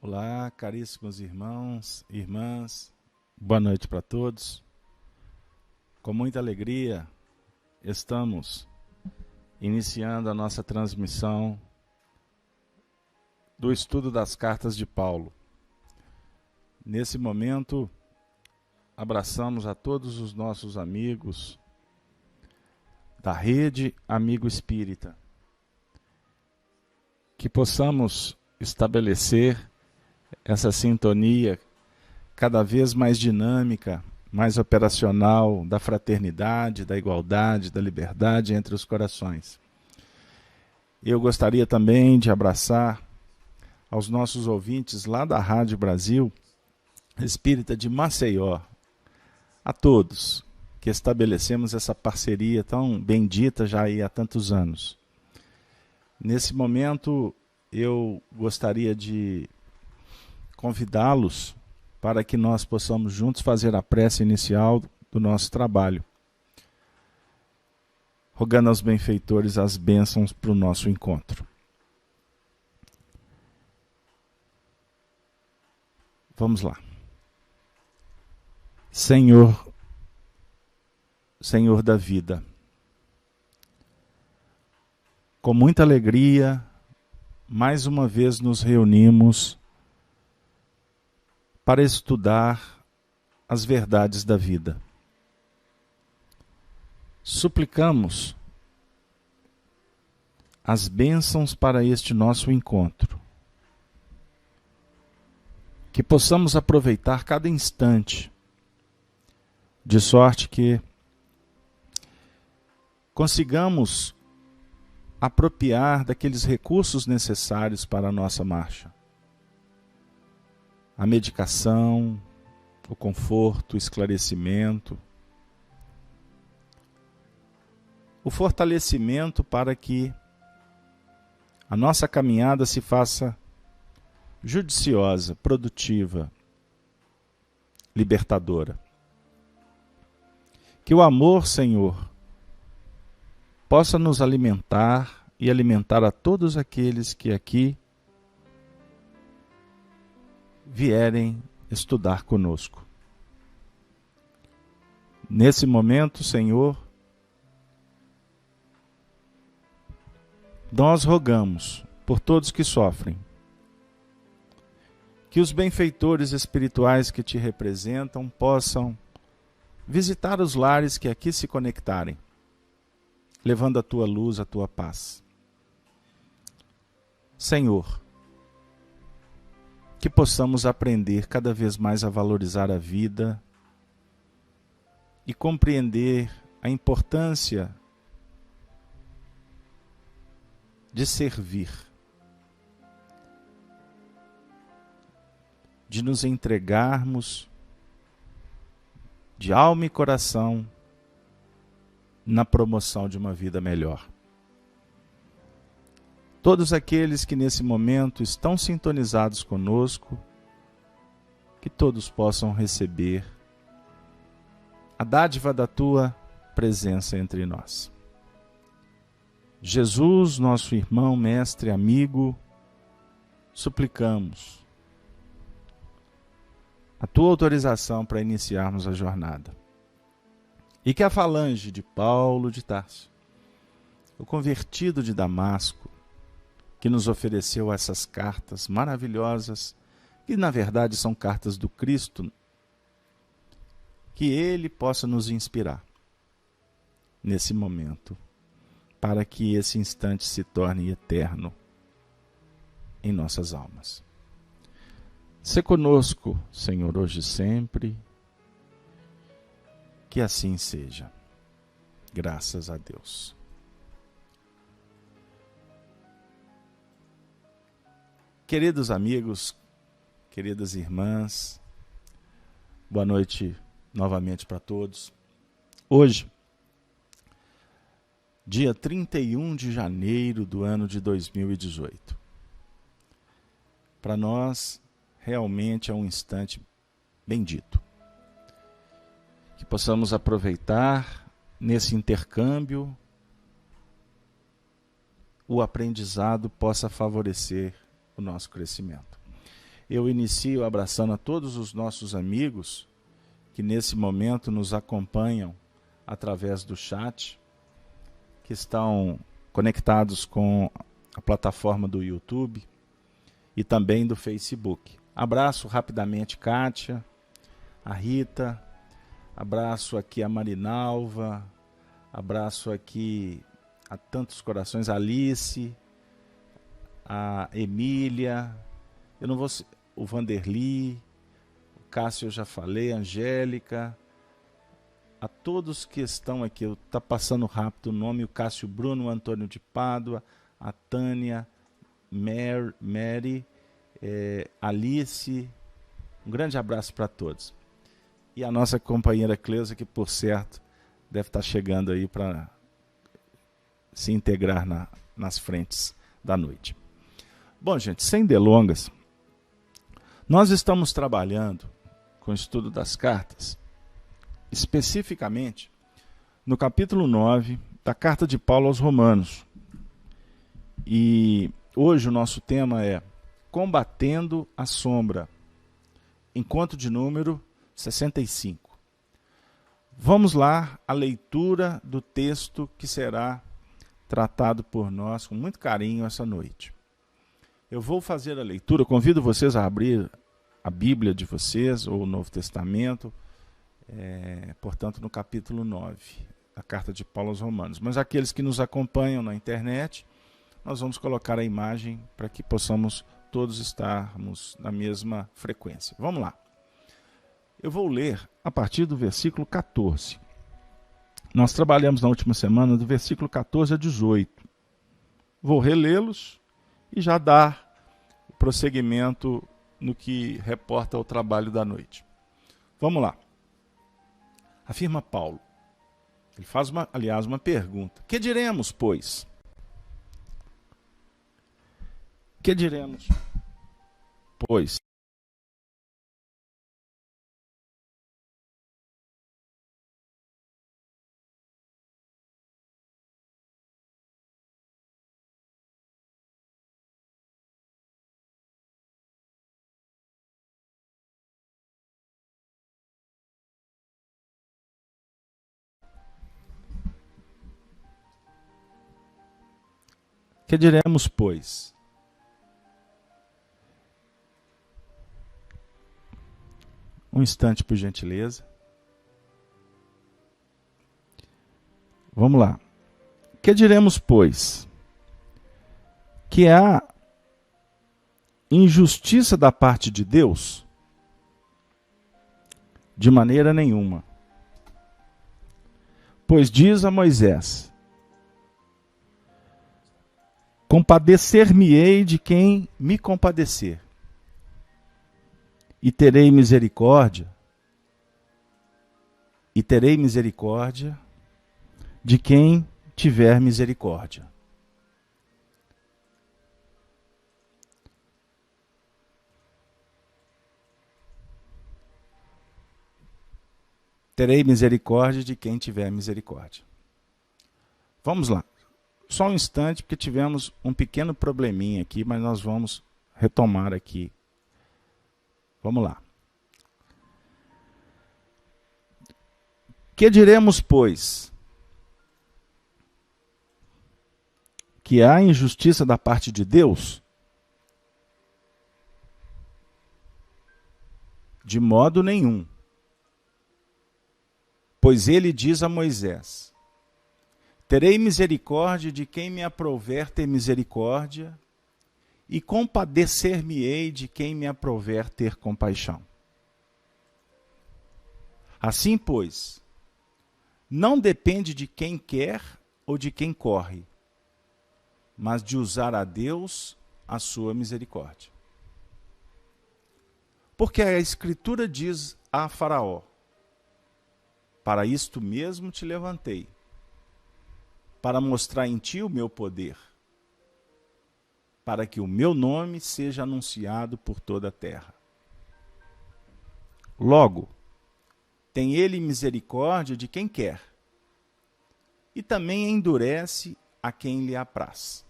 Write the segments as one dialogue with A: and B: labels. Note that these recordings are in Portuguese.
A: Olá, caríssimos irmãos e irmãs, boa noite para todos. Com muita alegria, estamos iniciando a nossa transmissão do estudo das cartas de Paulo. Nesse momento, abraçamos a todos os nossos amigos da rede Amigo Espírita, que possamos estabelecer essa sintonia cada vez mais dinâmica, mais operacional, da fraternidade, da igualdade, da liberdade entre os corações. Eu gostaria também de abraçar aos nossos ouvintes lá da Rádio Brasil Espírita de Maceió, a todos que estabelecemos essa parceria tão bendita já aí há tantos anos. Nesse momento, eu gostaria de convidá-los para que nós possamos juntos fazer a prece inicial do nosso trabalho, rogando aos benfeitores as bênçãos para o nosso encontro. Vamos lá. Senhor da vida, com muita alegria, mais uma vez nos reunimos para estudar as verdades da vida. Suplicamos as bênçãos para este nosso encontro, que possamos aproveitar cada instante, de sorte que consigamos apropriar daqueles recursos necessários para a nossa marcha. A medicação, o conforto, o esclarecimento, o fortalecimento para que a nossa caminhada se faça judiciosa, produtiva, libertadora. Que o amor, Senhor, possa nos alimentar e alimentar a todos aqueles que aqui vierem estudar conosco. Nesse momento, Senhor, nós rogamos por todos que sofrem, que os benfeitores espirituais que te representam possam visitar os lares que aqui se conectarem, levando a tua luz, a tua paz. Senhor, que possamos aprender cada vez mais a valorizar a vida e compreender a importância de servir, de nos entregarmos de alma e coração na promoção de uma vida melhor. Todos aqueles que nesse momento estão sintonizados conosco, que todos possam receber a dádiva da tua presença entre nós. Jesus, nosso irmão, mestre, amigo, suplicamos a tua autorização para iniciarmos a jornada. E que a falange de Paulo de Tarso, o convertido de Damasco, que nos ofereceu essas cartas maravilhosas, que na verdade são cartas do Cristo, que ele possa nos inspirar nesse momento, para que esse instante se torne eterno em nossas almas. Sê conosco, Senhor, hoje e sempre, que assim seja. Graças a Deus. Queridos amigos, queridas irmãs, boa noite novamente para todos. Hoje, dia 31 de janeiro do ano de 2018. Para nós, realmente é um instante bendito. Que possamos aproveitar nesse intercâmbio, o aprendizado possa favorecer o nosso crescimento. Eu inicio abraçando a todos os nossos amigos que nesse momento nos acompanham através do chat, que estão conectados com a plataforma do YouTube e também do Facebook. Abraço rapidamente Kátia, a Rita, abraço aqui a Marinalva, abraço aqui a tantos corações, a Alice, a Emília, eu não vou, o Vanderly, o Cássio eu já falei, a Angélica, a todos que estão aqui, está passando rápido o nome, o Cássio Bruno, o Antônio de Pádua, a Tânia, Mary, Alice, um grande abraço para todos. E a nossa companheira Cleusa, que por certo deve estar chegando aí para se integrar nas frentes da noite. Bom, gente, sem delongas, nós estamos trabalhando com o estudo das cartas, especificamente no capítulo 9 da carta de Paulo aos Romanos. E hoje o nosso tema é Combatendo a Sombra, encontro de número 65. Vamos lá, a leitura do texto que será tratado por nós com muito carinho essa noite. Eu vou fazer a leitura, convido vocês a abrir a Bíblia de vocês, ou o Novo Testamento, portanto no capítulo 9, da carta de Paulo aos Romanos. Mas aqueles que nos acompanham na internet, nós vamos colocar a imagem para que possamos todos estarmos na mesma frequência. Vamos lá. Eu vou ler a partir do versículo 14. Nós trabalhamos na última semana do versículo 14 a 18. Vou relê-los e já dar prosseguimento no que reporta o trabalho da noite. Vamos lá. Afirma Paulo. Ele faz, aliás, uma pergunta. Que diremos, pois? Que diremos, pois? Que diremos, pois? Um instante, por gentileza. Vamos lá. Que diremos, pois? Que há injustiça da parte de Deus? De maneira nenhuma. Pois diz a Moisés: compadecer-me-ei de quem me compadecer, e terei misericórdia de quem tiver misericórdia. Terei misericórdia de quem tiver misericórdia. Vamos lá. Só um instante, porque tivemos um pequeno probleminha aqui, mas nós vamos retomar aqui. Vamos lá. Que diremos, pois? Que há injustiça da parte de Deus? De modo nenhum. Pois ele diz a Moisés: terei misericórdia de quem me aprouver ter misericórdia, e compadecer-me-ei de quem me aprouver ter compaixão. Assim, pois, não depende de quem quer ou de quem corre, mas de usar a Deus a sua misericórdia. Porque a Escritura diz a Faraó: para isto mesmo te levantei, para mostrar em ti o meu poder, para que o meu nome seja anunciado por toda a terra. Logo, tem ele misericórdia de quem quer, e também endurece a quem lhe apraz.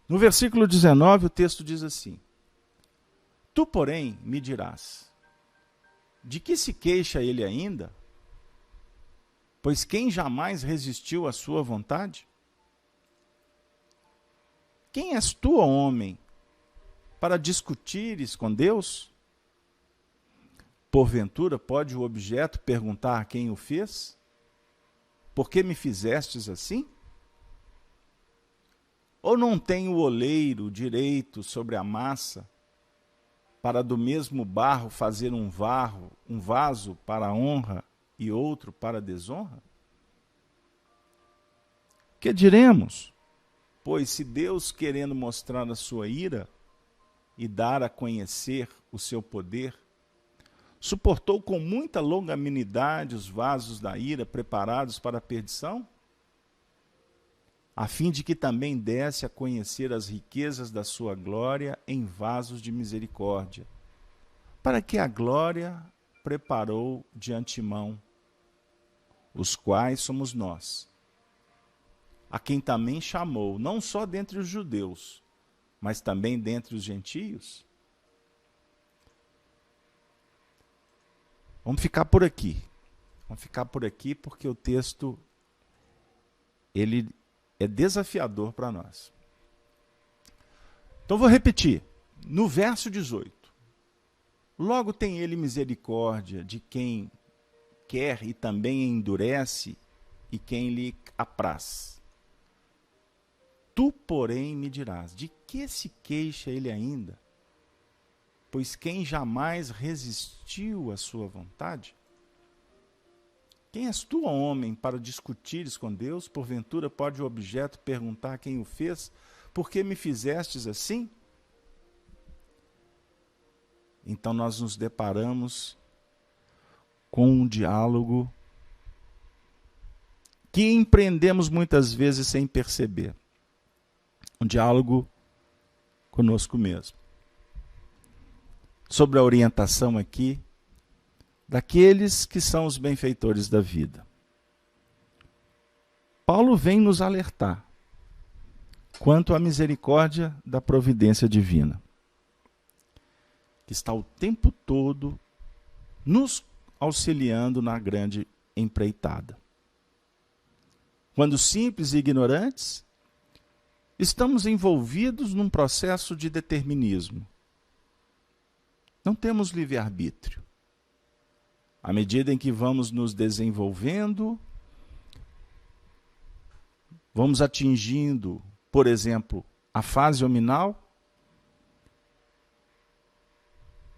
A: No versículo 19, o texto diz assim: Tu, porém, me dirás, de que se queixa ele ainda? Pois quem jamais resistiu à sua vontade? Quem és tu, ó homem, para discutires com Deus? Porventura pode o objeto perguntar a quem o fez? Por que me fizestes assim? Ou não tem o oleiro direito sobre a massa, para do mesmo barro fazer um vaso para a honra e outro para a desonra? Que diremos? Pois se Deus, querendo mostrar a sua ira e dar a conhecer o seu poder, suportou com muita longanimidade os vasos da ira preparados para a perdição, a fim de que também desse a conhecer as riquezas da sua glória em vasos de misericórdia, para que a glória preparou de antemão, os quais somos nós, a quem também chamou, não só dentre os judeus, mas também dentre os gentios? Vamos ficar por aqui. Vamos ficar por aqui porque o texto ele é desafiador para nós. Então vou repetir. No verso 18. Logo tem ele misericórdia de quem quer e também endurece e quem lhe apraz. Tu, porém, me dirás, de que se queixa ele ainda? Pois quem jamais resistiu à sua vontade? Quem és tu, ó homem, para discutires com Deus? Porventura pode o objeto perguntar quem o fez? Por que me fizestes assim? Então nós nos deparamos com um diálogo que empreendemos muitas vezes sem perceber. Um diálogo conosco mesmo. Sobre a orientação aqui daqueles que são os benfeitores da vida. Paulo vem nos alertar quanto à misericórdia da providência divina, que está o tempo todo nos auxiliando na grande empreitada. Quando simples e ignorantes, estamos envolvidos num processo de determinismo. Não temos livre-arbítrio. À medida em que vamos nos desenvolvendo, vamos atingindo, por exemplo, a fase hominal,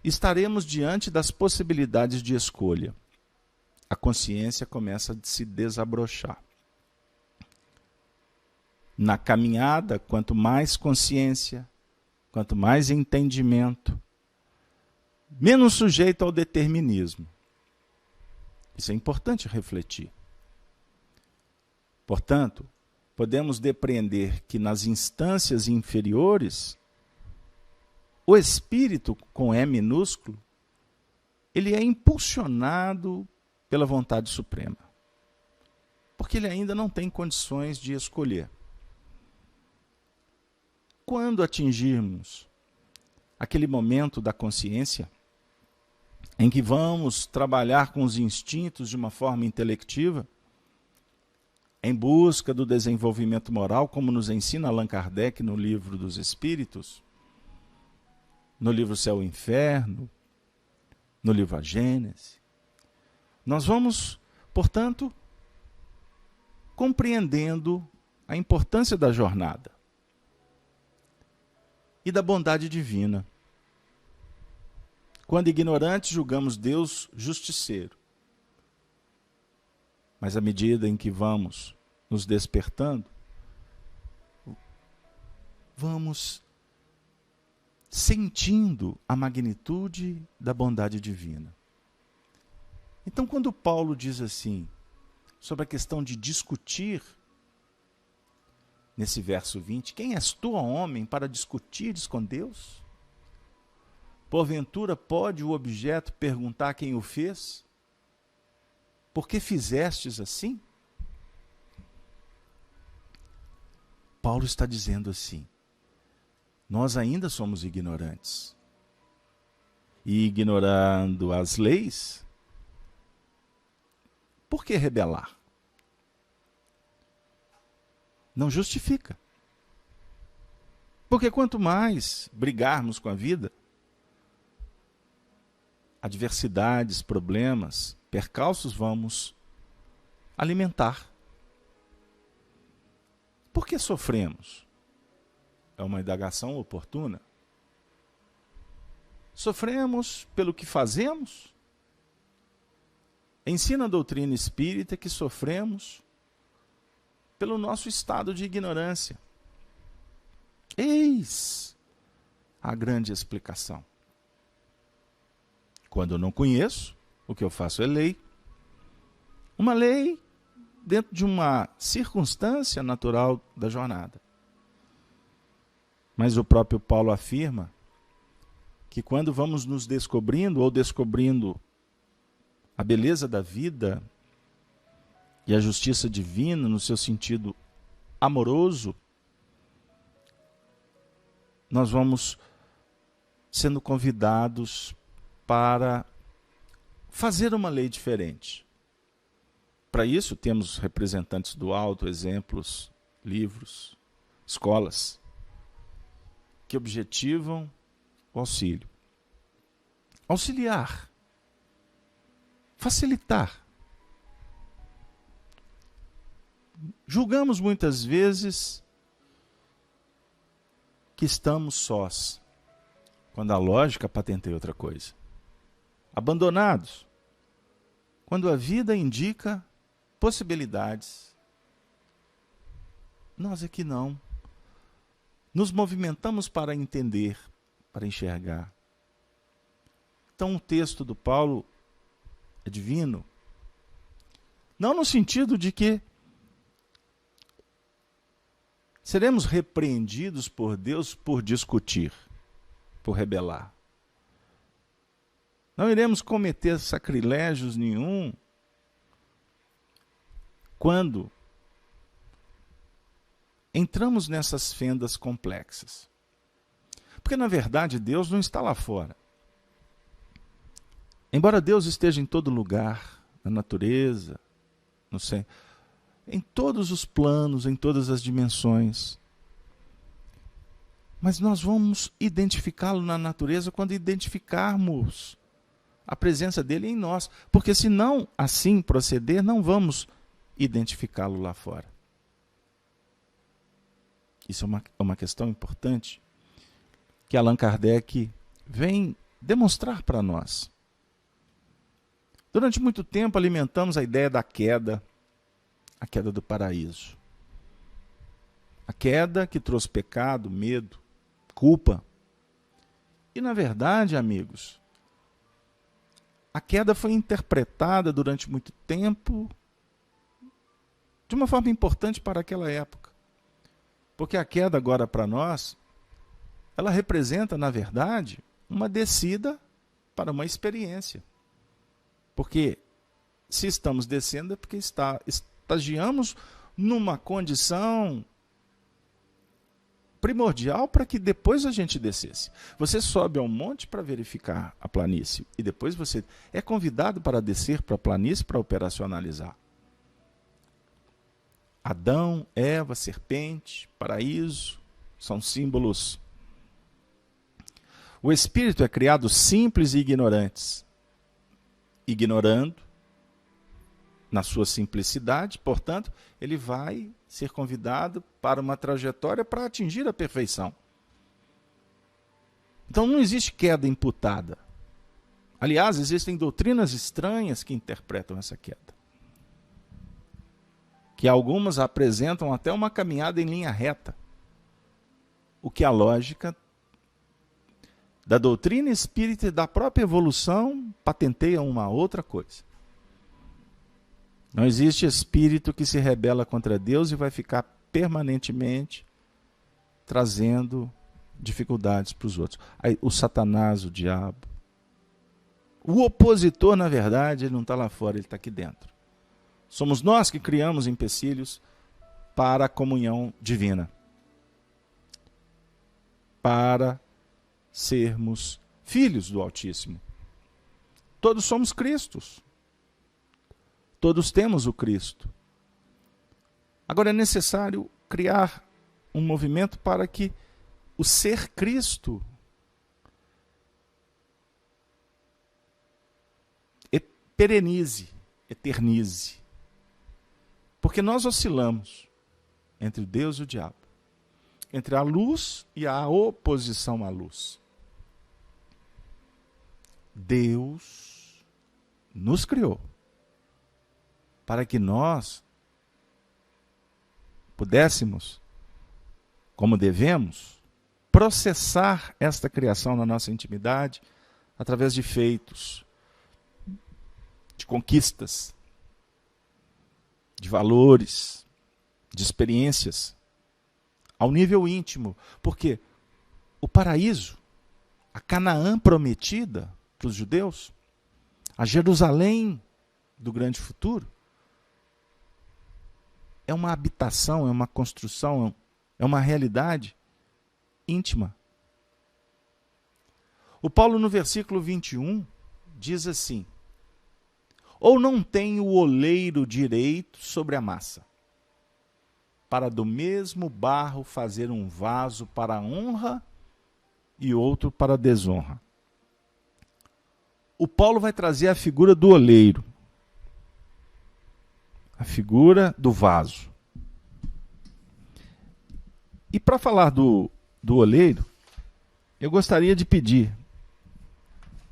A: estaremos diante das possibilidades de escolha. A consciência começa a se desabrochar. Na caminhada, quanto mais consciência, quanto mais entendimento, menos sujeito ao determinismo. Isso é importante refletir. Portanto, podemos depreender que nas instâncias inferiores, o espírito, com E minúsculo, ele é impulsionado pela vontade suprema. Porque ele ainda não tem condições de escolher. Quando atingirmos aquele momento da consciência, em que vamos trabalhar com os instintos de uma forma intelectiva, em busca do desenvolvimento moral, como nos ensina Allan Kardec no Livro dos Espíritos, no livro Céu e Inferno, no livro A Gênese, nós vamos, portanto, compreendendo a importância da jornada e da bondade divina. Quando ignorantes, julgamos Deus justiceiro. Mas à medida em que vamos nos despertando, vamos sentindo a magnitude da bondade divina. Então, quando Paulo diz assim, sobre a questão de discutir, nesse verso 20, quem és tu, ó homem, para discutires com Deus? Porventura pode o objeto perguntar quem o fez? Por que fizestes assim? Paulo está dizendo assim, nós ainda somos ignorantes. e ignorando as leis, por que rebelar? Não justifica. Porque quanto mais brigarmos com a vida, adversidades, problemas, percalços vamos alimentar. Por que sofremos? É uma indagação oportuna. Sofremos pelo que fazemos? Ensina a doutrina espírita que sofremos pelo nosso estado de ignorância. Eis a grande explicação. Quando eu não conheço, o que eu faço é lei. Uma lei dentro de uma circunstância natural da jornada. Mas o próprio Paulo afirma que quando vamos nos descobrindo ou descobrindo a beleza da vida e a justiça divina no seu sentido amoroso, nós vamos sendo convidados para fazer uma lei diferente. Para isso, temos representantes do alto, exemplos, livros, escolas, que objetivam o auxílio. Auxiliar. Facilitar. Julgamos muitas vezes que estamos sós, quando a lógica patenteia outra coisa. Abandonados, quando a vida indica possibilidades. Nós é que não. Nos movimentamos para entender, para enxergar. Então o texto do Paulo é divino. Não no sentido de que seremos repreendidos por Deus por discutir, por rebelar. Não iremos cometer sacrilégios nenhum quando entramos nessas fendas complexas. Porque, na verdade, Deus não está lá fora. Embora Deus esteja em todo lugar, na natureza, no céu, em todos os planos, em todas as dimensões. Mas nós vamos identificá-lo na natureza quando identificarmos a presença dele em nós. Porque se não assim proceder, não vamos identificá-lo lá fora. Isso é uma questão importante que Allan Kardec vem demonstrar para nós. Durante muito tempo alimentamos a ideia da queda, a queda do paraíso. A queda que trouxe pecado, medo, culpa. E na verdade, amigos, a queda foi interpretada durante muito tempo de uma forma importante para aquela época. Porque a queda agora para nós, ela representa, na verdade, uma descida para uma experiência. Porque se estamos descendo é porque estagiamos numa condição primordial para que depois a gente descesse. Você sobe ao monte para verificar a planície e depois você é convidado para descer para a planície para operacionalizar. Adão, Eva, serpente, paraíso, são símbolos. O espírito é criado simples e ignorantes. Ignorando, na sua simplicidade, portanto, ele vai ser convidado para uma trajetória para atingir a perfeição. Então não existe queda imputada. Aliás, existem doutrinas estranhas que interpretam essa queda. Que algumas apresentam até uma caminhada em linha reta. O que a lógica da doutrina espírita e da própria evolução patenteia uma outra coisa. Não existe espírito que se rebela contra Deus e vai ficar permanentemente trazendo dificuldades para os outros. Aí, o Satanás, o diabo. O opositor, na verdade, ele não está lá fora, ele está aqui dentro. Somos nós que criamos empecilhos para a comunhão divina. Para sermos filhos do Altíssimo. Todos somos Cristos. Todos temos o Cristo. Agora é necessário criar um movimento para que o ser Cristo perenize, eternize. Porque nós oscilamos entre Deus e o diabo, entre a luz e a oposição à luz. Deus nos criou para que nós pudéssemos, como devemos, processar esta criação na nossa intimidade através de feitos, de conquistas, de valores, de experiências, ao nível íntimo. Porque o paraíso, a Canaã prometida para os judeus, a Jerusalém do grande futuro, é uma habitação, é uma construção, é uma realidade íntima. O Paulo, no versículo 21, diz assim: ou não tem o oleiro direito sobre a massa, para do mesmo barro fazer um vaso para a honra e outro para a desonra. O Paulo vai trazer a figura do oleiro, a figura do vaso. E para falar do oleiro, eu gostaria de pedir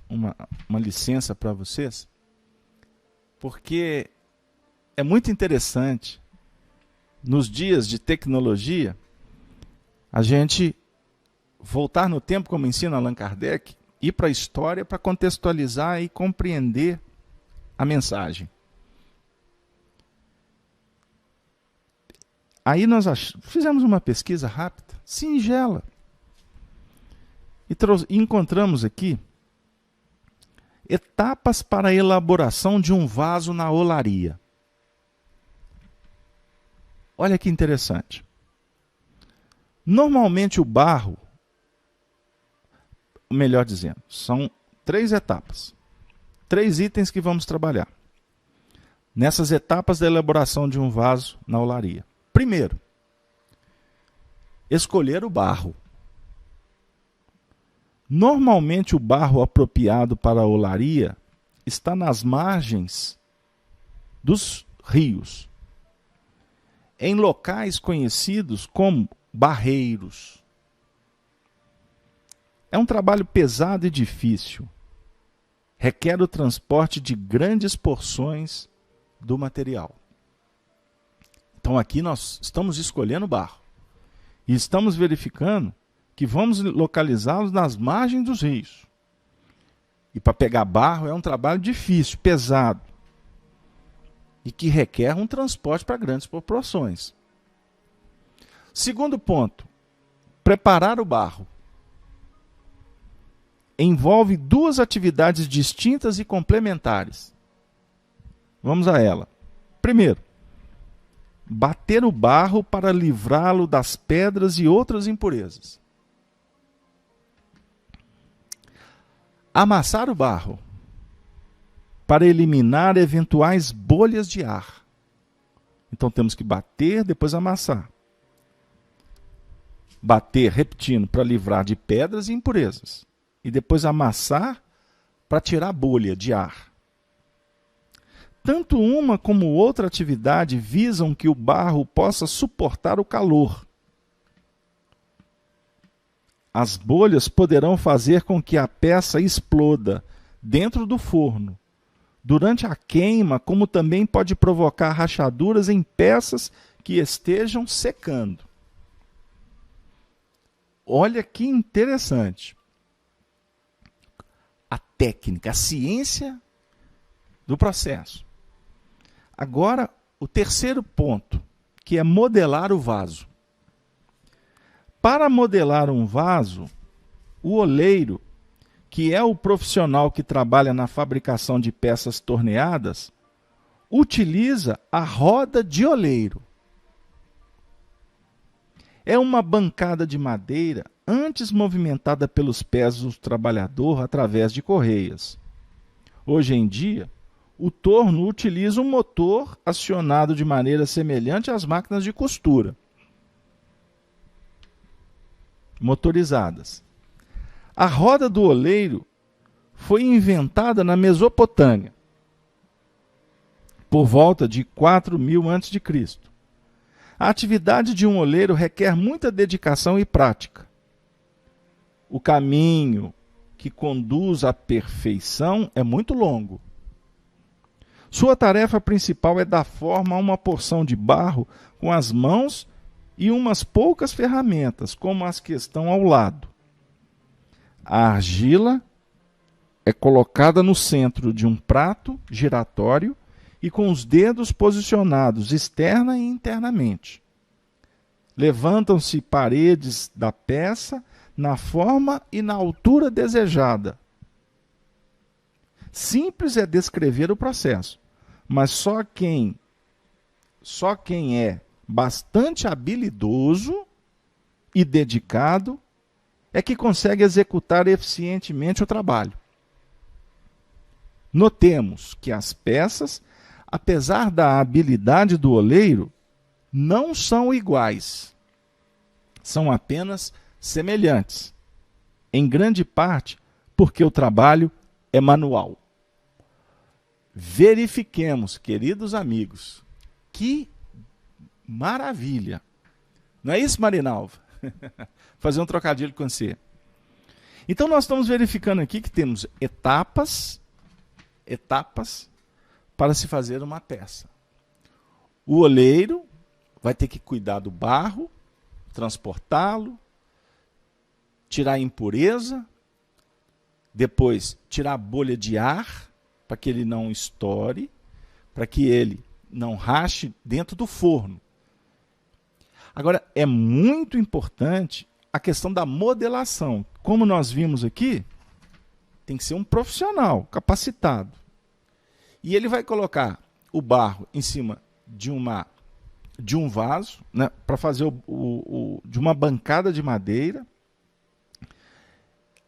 A: uma licença para vocês, porque é muito interessante, nos dias de tecnologia, a gente voltar no tempo, como ensina Allan Kardec, ir para a história para contextualizar e compreender a mensagem. Aí nós fizemos uma pesquisa rápida, singela, e encontramos aqui etapas para a elaboração de um vaso na olaria. Olha que interessante. Normalmente o barro, melhor dizendo, são 3 etapas. 3 itens que vamos trabalhar nessas etapas da elaboração de um vaso na olaria. Primeiro, escolher o barro. Normalmente o barro apropriado para a olaria está nas margens dos rios, em locais conhecidos como barreiros. É um trabalho pesado e difícil. Requer o transporte de grandes porções do material. Então aqui nós estamos escolhendo barro e estamos verificando que vamos localizá-los nas margens dos rios. E para pegar barro é um trabalho difícil, pesado, e que requer um transporte para grandes proporções. Segundo ponto, preparar o barro. Envolve 2 atividades distintas e complementares. Vamos a ela. Primeiro, bater o barro para livrá-lo das pedras e outras impurezas. Amassar o barro para eliminar eventuais bolhas de ar. Então temos que bater, depois amassar. Bater, repetindo, para livrar de pedras e impurezas. E depois amassar para tirar bolha de ar. Tanto uma como outra atividade visam que o barro possa suportar o calor. As bolhas poderão fazer com que a peça exploda dentro do forno, durante a queima, como também pode provocar rachaduras em peças que estejam secando. Olha que interessante. A técnica, a ciência do processo. Agora, o terceiro ponto, que é modelar o vaso. Para modelar um vaso, o oleiro, que é o profissional que trabalha na fabricação de peças torneadas, utiliza a roda de oleiro. É uma bancada de madeira antes movimentada pelos pés do trabalhador através de correias. Hoje em dia, o torno utiliza um motor acionado de maneira semelhante às máquinas de costura, motorizadas. A roda do oleiro foi inventada na Mesopotâmia, por volta de 4.000 a.C. A atividade de um oleiro requer muita dedicação e prática. O caminho que conduz à perfeição é muito longo. Sua tarefa principal é dar forma a uma porção de barro com as mãos e umas poucas ferramentas, como as que estão ao lado. A argila é colocada no centro de um prato giratório e com os dedos posicionados externa e internamente. Levantam-se paredes da peça na forma e na altura desejada. Simples é descrever o processo, mas só quem é bastante habilidoso e dedicado é que consegue executar eficientemente o trabalho. Notemos que as peças, apesar da habilidade do oleiro, não são iguais. São apenas semelhantes, em grande parte porque o trabalho é manual. Verifiquemos, queridos amigos, que maravilha! Não é isso, Marinalva? Fazer um trocadilho com você. Então nós estamos verificando aqui que temos etapas para se fazer uma peça. O oleiro vai ter que cuidar do barro, transportá-lo, tirar a impureza, depois tirar a bolha de ar, para que ele não estoure, para que ele não rache dentro do forno. Agora, é muito importante a questão da modelação. Como nós vimos aqui, tem que ser um profissional, capacitado. E ele vai colocar o barro em cima de um vaso, né, para fazer de uma bancada de madeira.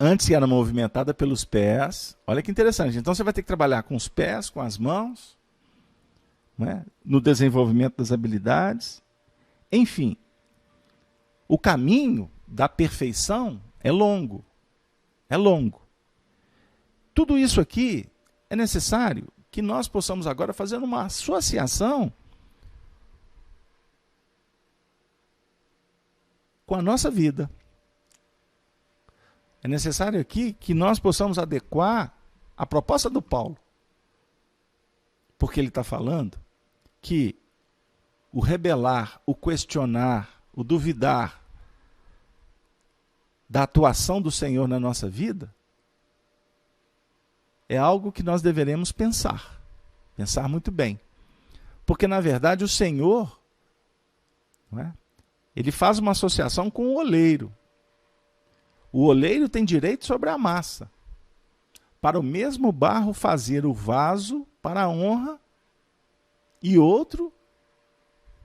A: Antes era movimentada pelos pés. Olha que interessante. Então você vai ter que trabalhar com os pés, com as mãos, né, no desenvolvimento das habilidades. Enfim, o caminho da perfeição é longo. É longo. Tudo isso aqui é necessário que nós possamos agora fazer uma associação com a nossa vida. É necessário aqui que nós possamos adequar a proposta do Paulo. Porque ele está falando que o rebelar, o questionar, o duvidar da atuação do Senhor na nossa vida é algo que nós deveremos pensar. Pensar muito bem. Porque, na verdade, o Senhor, não é, ele faz uma associação com o oleiro. O oleiro tem direito sobre a massa. Para o mesmo barro fazer o vaso para a honra e outro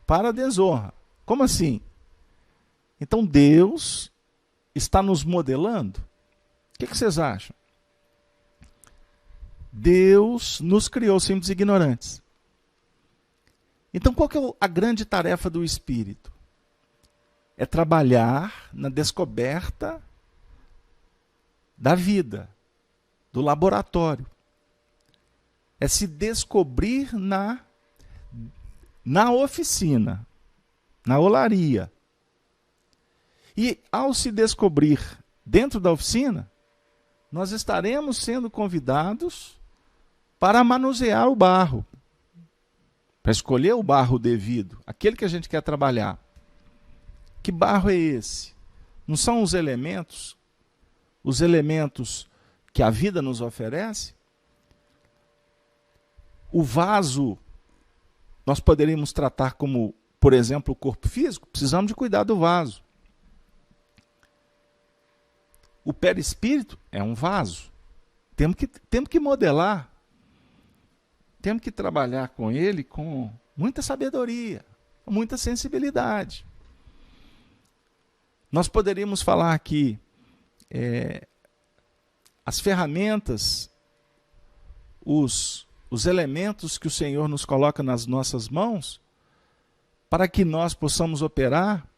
A: para a desonra. Como assim? Então Deus está nos modelando? O que vocês acham? Deus nos criou simples e ignorantes. Então qual que é a grande tarefa do Espírito? É trabalhar na descoberta da vida, do laboratório. É se descobrir na oficina, na olaria. E ao se descobrir dentro da oficina, nós estaremos sendo convidados para manusear o barro, para escolher o barro devido, aquele que a gente quer trabalhar. Que barro é esse? Não são os elementos que a vida nos oferece? O vaso, nós poderíamos tratar como, por exemplo, o corpo físico, precisamos de cuidar do vaso. O perispírito é um vaso. Temos que modelar, temos que trabalhar com ele com muita sabedoria, com muita sensibilidade. Nós poderíamos falar aqui as ferramentas, os elementos que o Senhor nos coloca nas nossas mãos para que nós possamos operar.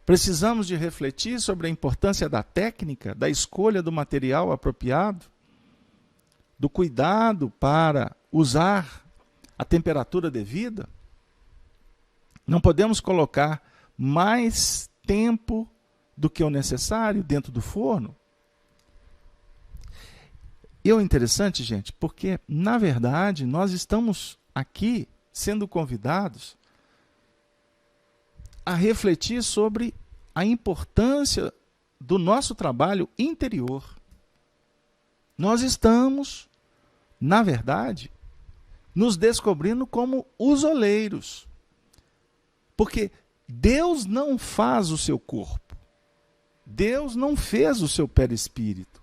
A: Precisamos de refletir sobre a importância da técnica, da escolha do material apropriado, do cuidado para usar a temperatura devida. Não podemos colocar mais tempo do que o necessário dentro do forno. E é interessante, gente, porque, na verdade, nós estamos aqui sendo convidados a refletir sobre a importância do nosso trabalho interior. Nós estamos, na verdade, nos descobrindo como os oleiros. Porque Deus não faz o seu corpo. Deus não fez o seu perispírito.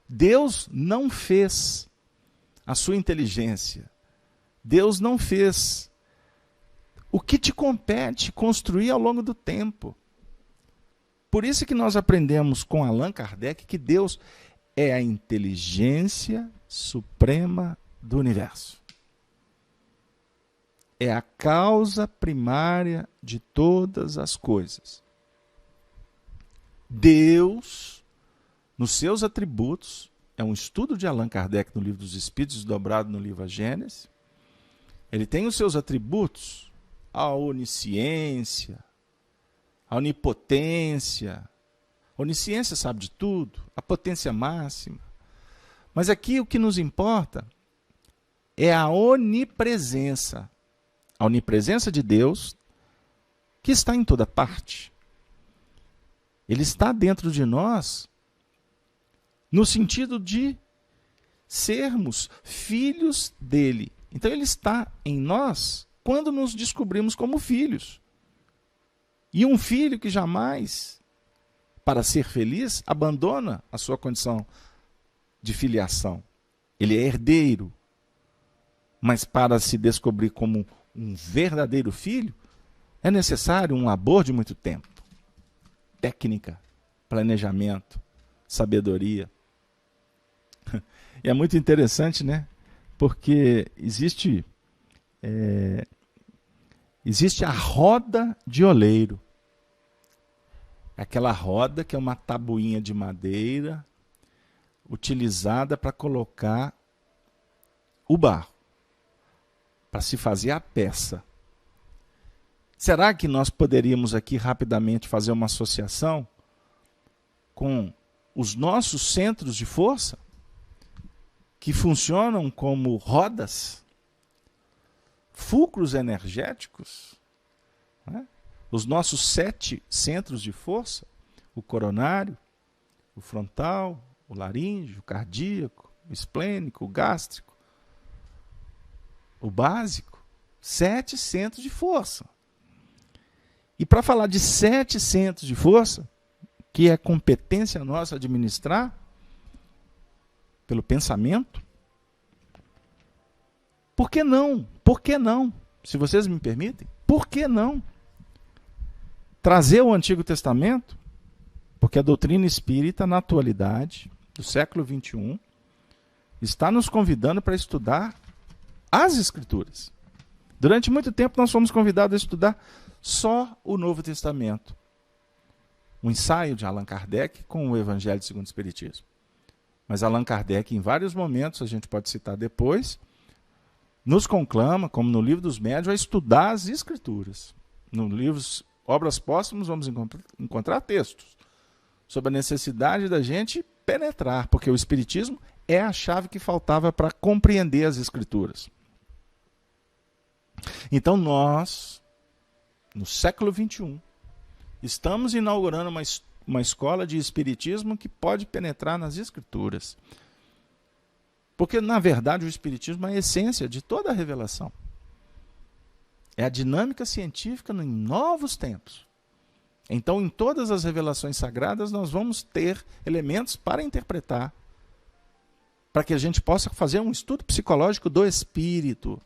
A: Deus não fez a sua inteligência. Deus não fez o que te compete construir ao longo do tempo. Por isso que nós aprendemos com Allan Kardec que Deus é a inteligência suprema do universo. É a causa primária de todas as coisas. Deus, nos seus atributos, é um estudo de Allan Kardec no Livro dos Espíritos, dobrado no livro A Gênese. Ele tem os seus atributos, a onisciência, a onipotência. A onisciência sabe de tudo, a potência máxima. Mas aqui o que nos importa é a onipresença. A onipresença de Deus, que está em toda parte. Ele está dentro de nós, no sentido de sermos filhos dele. Então ele está em nós quando nos descobrimos como filhos. E um filho que jamais, para ser feliz, abandona a sua condição de filiação. Ele é herdeiro. Mas para se descobrir como um verdadeiro filho, é necessário um labor de muito tempo. Técnica, planejamento, sabedoria. E é muito interessante, né? Porque existe a roda de oleiro. Aquela roda que é uma tabuinha de madeira utilizada para colocar o barro, para se fazer a peça. Será que nós poderíamos aqui rapidamente fazer uma associação com os nossos centros de força, que funcionam como rodas, fulcros energéticos, né? Os nossos 7 centros de força, o coronário, o frontal, o laríngeo, o cardíaco, o esplênico, o gástrico, o básico, 7 centros de força. E para falar de 7 centros de força, que é competência nossa administrar, pelo pensamento, por que não? Por que não? Se vocês me permitem, por que não? Trazer o Antigo Testamento, porque a doutrina espírita, na atualidade, do século XXI, está nos convidando para estudar as Escrituras. Durante muito tempo nós fomos convidados a estudar só o Novo Testamento. Um ensaio de Allan Kardec com o Evangelho segundo o Espiritismo. Mas Allan Kardec, em vários momentos, a gente pode citar depois, nos conclama, como no Livro dos Médiuns, a estudar as Escrituras. No livro Obras Póstumas vamos encontrar textos sobre a necessidade da gente penetrar, porque o Espiritismo é a chave que faltava para compreender as Escrituras. Então nós, no século XXI, estamos inaugurando uma escola de Espiritismo que pode penetrar nas Escrituras. Porque, na verdade, o Espiritismo é a essência de toda a revelação. É a dinâmica científica em novos tempos. Então, em todas as revelações sagradas, nós vamos ter elementos para interpretar, para que a gente possa fazer um estudo psicológico do espírito.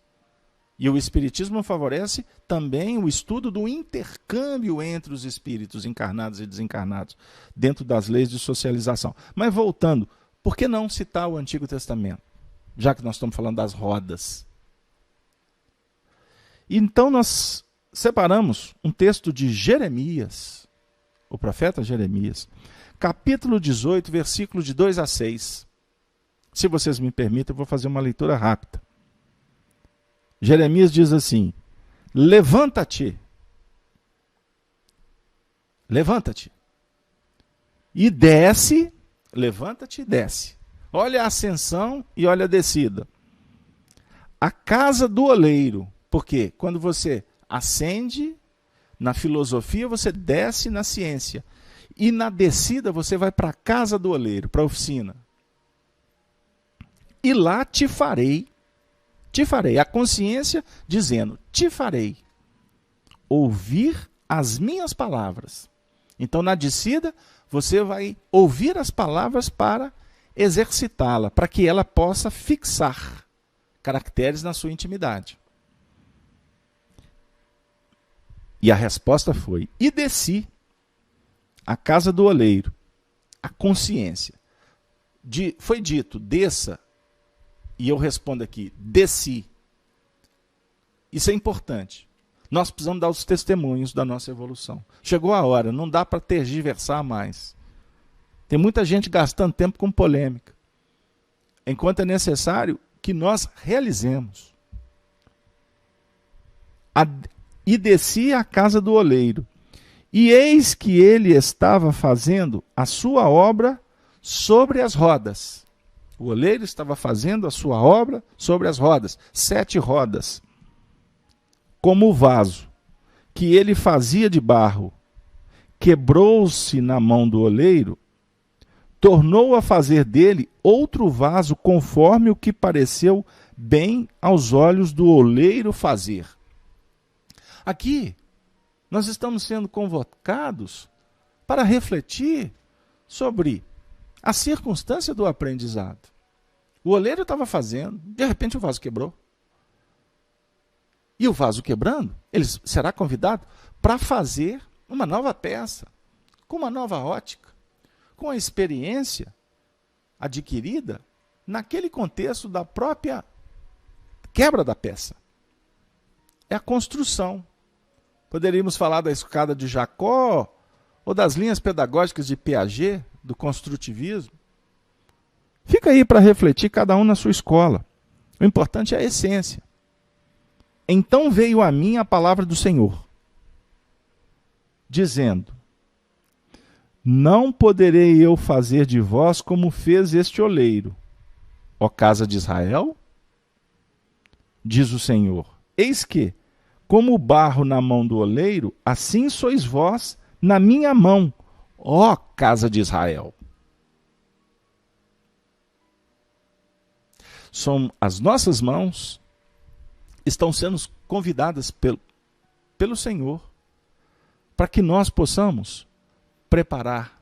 A: E o Espiritismo favorece também o estudo do intercâmbio entre os espíritos encarnados e desencarnados, dentro das leis de socialização. Mas voltando, por que não citar o Antigo Testamento? Já que nós estamos falando das rodas. Então nós separamos um texto de Jeremias, o profeta Jeremias, capítulo 18, versículos de 2 a 6. Se vocês me permitem, eu vou fazer uma leitura rápida. Jeremias diz assim: levanta-te, e desce, levanta-te e desce. Olha a ascensão e olha a descida. A casa do oleiro, porque quando você ascende na filosofia, você desce na ciência. E na descida você vai para a casa do oleiro, para a oficina. E lá te farei, a consciência dizendo, te farei ouvir as minhas palavras. Então na descida você vai ouvir as palavras para exercitá-la, para que ela possa fixar caracteres na sua intimidade. E a resposta foi, e desci a casa do oleiro, a consciência. Foi dito, desça, e eu respondo aqui, desci. Isso é importante. Nós precisamos dar os testemunhos da nossa evolução. Chegou a hora, não dá para tergiversar mais. Tem muita gente gastando tempo com polêmica, enquanto é necessário que nós realizemos. E desci à casa do oleiro, e eis que ele estava fazendo a sua obra sobre as rodas. O oleiro estava fazendo a sua obra sobre as rodas, 7 rodas. Como o vaso que ele fazia de barro quebrou-se na mão do oleiro, tornou a fazer dele outro vaso conforme o que pareceu bem aos olhos do oleiro fazer. Aqui, nós estamos sendo convocados para refletir sobre a circunstância do aprendizado. O oleiro estava fazendo, de repente o vaso quebrou. E o vaso quebrando, ele será convidado para fazer uma nova peça, com uma nova ótica, com a experiência adquirida naquele contexto da própria quebra da peça. É a construção. Poderíamos falar da escada de Jacó ou das linhas pedagógicas de Piaget, do construtivismo. Fica aí para refletir cada um na sua escola. O importante é a essência. Então veio a mim a palavra do Senhor, dizendo: não poderei eu fazer de vós como fez este oleiro, ó casa de Israel? Diz o Senhor: eis que, como o barro na mão do oleiro, assim sois vós na minha mão, ó casa de Israel. As nossas mãos estão sendo convidadas pelo Senhor para que nós possamos preparar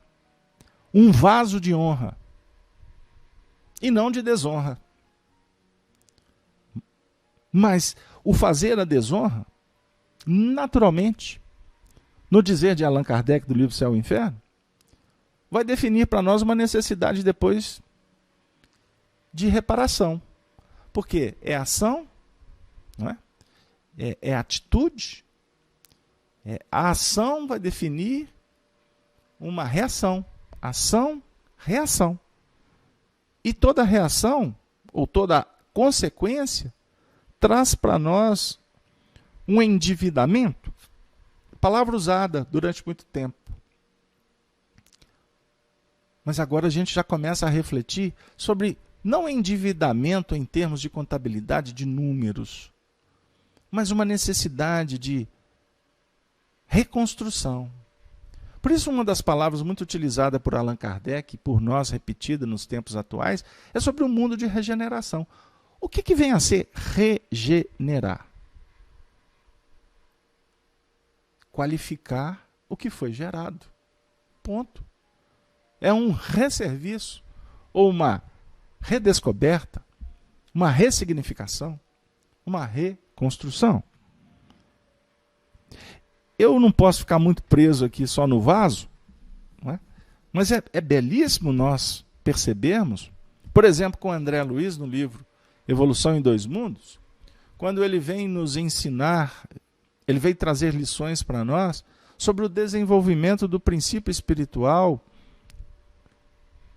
A: um vaso de honra e não de desonra. Mas o fazer a desonra, naturalmente, no dizer de Allan Kardec do livro Céu e Inferno, vai definir para nós uma necessidade depois de reparação. Porque é ação, não é? É atitude. A ação vai definir uma reação. Ação, reação. E toda reação, ou toda consequência, traz para nós um endividamento. Palavra usada durante muito tempo. Mas agora a gente já começa a refletir sobre, não endividamento em termos de contabilidade de números, mas uma necessidade de reconstrução. Por isso, uma das palavras muito utilizada por Allan Kardec, e por nós repetida nos tempos atuais, é sobre o mundo de regeneração. O que vem a ser regenerar? Qualificar o que foi gerado. Ponto. É um resserviço, ou uma redescoberta, uma ressignificação, uma construção. Eu não posso ficar muito preso aqui só no vaso, não é? Mas é belíssimo nós percebermos, por exemplo, com André Luiz no livro Evolução em Dois Mundos, quando ele vem nos ensinar, ele vem trazer lições para nós sobre o desenvolvimento do princípio espiritual,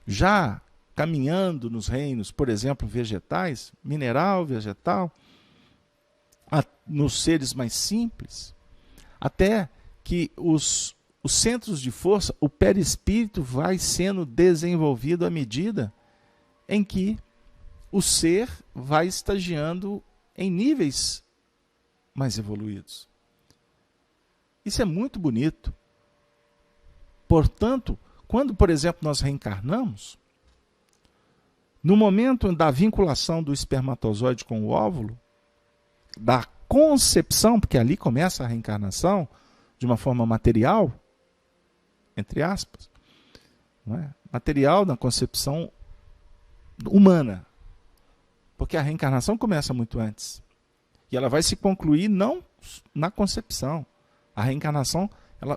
A: já caminhando nos reinos, por exemplo, vegetais, mineral, vegetal, nos seres mais simples, até que os centros de força, o perispírito vai sendo desenvolvido à medida em que o ser vai estagiando em níveis mais evoluídos. Isso é muito bonito. Portanto, quando, por exemplo, nós reencarnamos, no momento da vinculação do espermatozoide com o óvulo, da concepção, porque ali começa a reencarnação de uma forma material, entre aspas, não é? Material na concepção humana, porque a reencarnação começa muito antes e ela vai se concluir não na concepção. A reencarnação,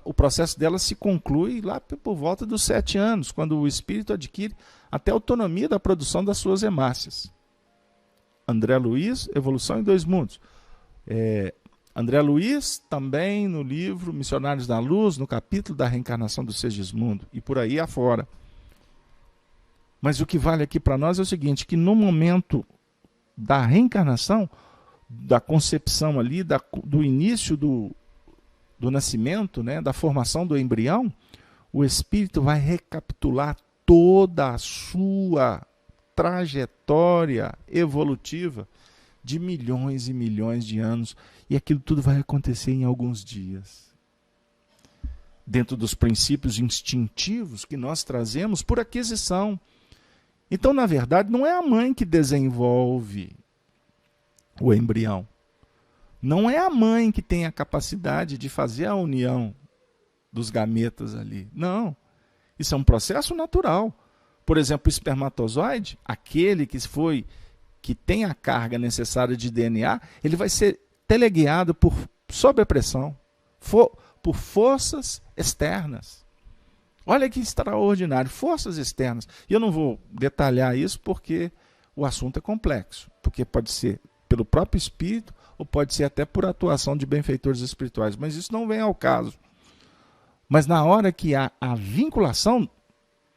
A: o processo dela se conclui lá por volta dos 7 anos, quando o espírito adquire até autonomia da produção das suas hemácias. André Luiz, Evolução em Dois Mundos. André Luiz também no livro Missionários da Luz, no capítulo da reencarnação do Segismundo, e por aí afora. Mas o que vale aqui para nós é o seguinte, que no momento da reencarnação, da concepção ali, do início do nascimento, né, da formação do embrião, o espírito vai recapitular toda a sua trajetória evolutiva de milhões e milhões de anos, e aquilo tudo vai acontecer em alguns dias. Dentro dos princípios instintivos que nós trazemos por aquisição. Então, na verdade, não é a mãe que desenvolve o embrião. Não é a mãe que tem a capacidade de fazer a união dos gametas ali. Não. Isso é um processo natural. Por exemplo, o espermatozoide, aquele que tem a carga necessária de DNA, ele vai ser teleguiado por sobrepressão, por forças externas. Olha que extraordinário, forças externas. E eu não vou detalhar isso porque o assunto é complexo, porque pode ser pelo próprio espírito ou pode ser até por atuação de benfeitores espirituais, mas isso não vem ao caso. Mas na hora que há a vinculação,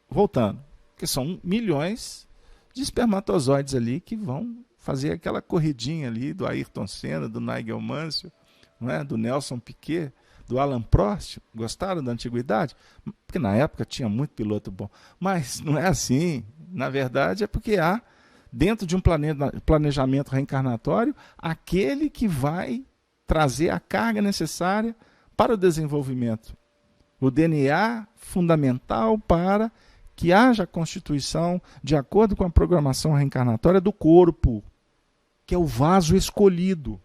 A: voltando, que são milhões de espermatozoides ali que vão fazer aquela corridinha ali do Ayrton Senna, do Nigel Mansell, não é? Do Nelson Piquet, do Alan Prost. Gostaram da antiguidade? Porque na época tinha muito piloto bom. Mas não é assim. Na verdade é porque há, dentro de um planejamento reencarnatório, aquele que vai trazer a carga necessária para o desenvolvimento. O DNA fundamental para que haja a constituição de acordo com a programação reencarnatória do corpo, que é o vaso escolhido.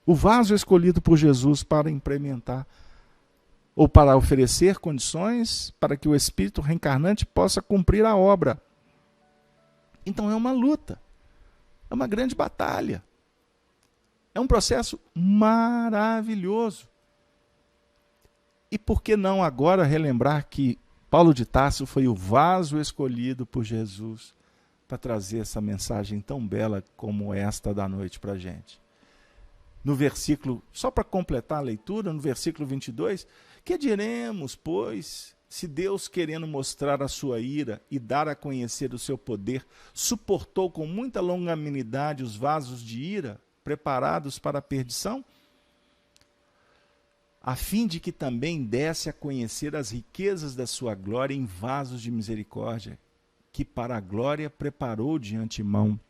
A: O vaso escolhido por Jesus para implementar ou para oferecer condições para que o espírito reencarnante possa cumprir a obra. Então é uma luta, é uma grande batalha. É um processo maravilhoso. E por que não agora relembrar que Paulo de Tarso foi o vaso escolhido por Jesus para trazer essa mensagem tão bela como esta da noite para a gente? No versículo, só para completar a leitura, no versículo 22, que diremos, pois, se Deus, querendo mostrar a sua ira e dar a conhecer o seu poder, suportou com muita longanimidade os vasos de ira preparados para a perdição, a fim de que também desse a conhecer as riquezas da sua glória em vasos de misericórdia, que para a glória preparou de antemão.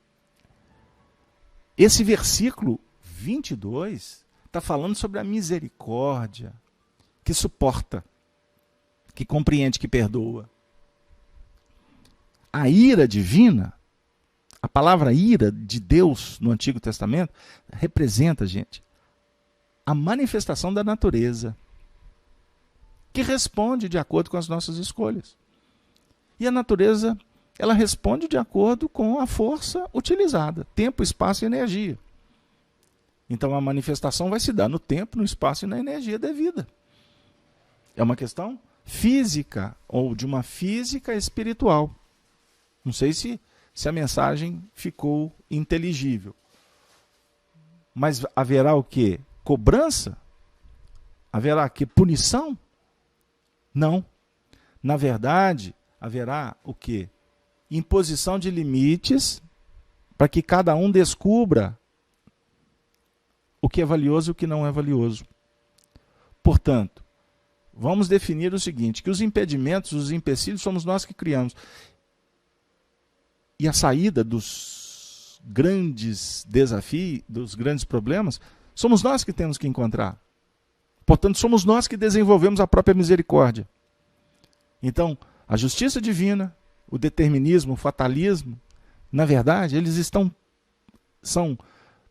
A: Esse versículo 22 está falando sobre a misericórdia, que suporta, que compreende, que perdoa. A ira divina, a palavra ira de Deus no Antigo Testamento, representa, gente, a manifestação da natureza, que responde de acordo com as nossas escolhas. E a natureza, ela responde de acordo com a força utilizada, tempo, espaço e energia. Então a manifestação vai se dar no tempo, no espaço e na energia devida. É uma questão física, ou de uma física espiritual. Não sei se a mensagem ficou inteligível. Mas haverá o quê? Cobrança? Haverá que punição? Não. Na verdade, haverá o quê? Imposição de limites para que cada um descubra o que é valioso e o que não é valioso. Portanto, vamos definir o seguinte, que os impedimentos, os empecilhos, somos nós que criamos. E a saída dos grandes desafios, dos grandes problemas, somos nós que temos que encontrar. Portanto, somos nós que desenvolvemos a própria misericórdia. Então, a justiça divina, o determinismo, o fatalismo, na verdade, são